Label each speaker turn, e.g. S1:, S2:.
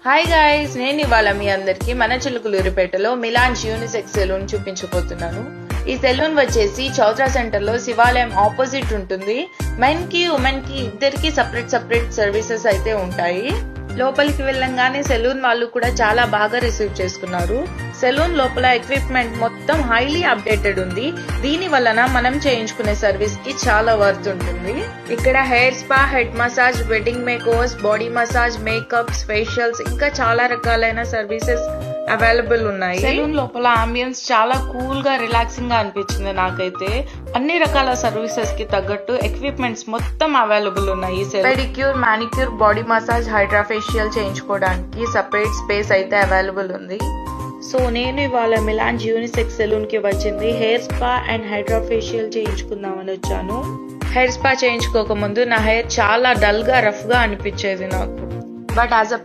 S1: Hi guys, నేను ఇవాళ మీ అందరికి మన చిలుకలూరిపేటలో మిలాన్స్ యూనిసెక్స్ సెలూన్ చూపించబోతున్నాను. ఈ సెలూన్ వచ్చేసి చౌత్రా సెంటర్ లో శివాలయం ఆపోజిట్ ఉంటుంది. మెన్ కి ఉమెన్ కి ఇద్దరికి సపరేట్ సర్వీసెస్ అయితే ఉంటాయి. లోపలికి వెళ్ళంగానే సెలూన్ వాళ్ళు కూడా చాలా బాగా రిసీవ్ చేసుకున్నారు. సెలూన్ లోపల ఎక్విప్మెంట్ మొత్తం హైలీ అప్డేటెడ్ ఉంది. దీని వలన మనం చేయించుకునే సర్వీస్ కి చాలా వర్త్ ఉంటుంది. ఇక్కడ hair spa, head massage, wedding makeovers, body massage, makeups, facials ఇంకా చాలా రకాలైన సర్వీసెస్ అవైలబుల్ ఉన్నాయి. సెలూన్ లోపల అంబియన్స్ చాలా కూల్ గా రిలాక్సింగ్ గా అనిపించింది నాకైతే. అన్ని రకాల సర్వీసెస్ కి తగ్గట్టు ఎక్విప్మెంట్స్ మొత్తం అవైలబుల్ ఉన్నాయి. Pedicure, manicure, body massage, hydra facial చేయించుకోవడానికి సపరేట్ స్పేస్ అయితే అవైలబుల్ ఉంది. సో నేను ఇవాళ మిలాన్స్ యూనిసెక్స్ సెలూన్ కి వచ్చింది hair spa and hydra facial చేయించుకుందామని వచ్చాను. హెయిర్ స్పా చేయించుకోక ముందు నా హెయిర్ చాలా డల్ గా రఫ్ గా అనిపించేది నాకు. But as a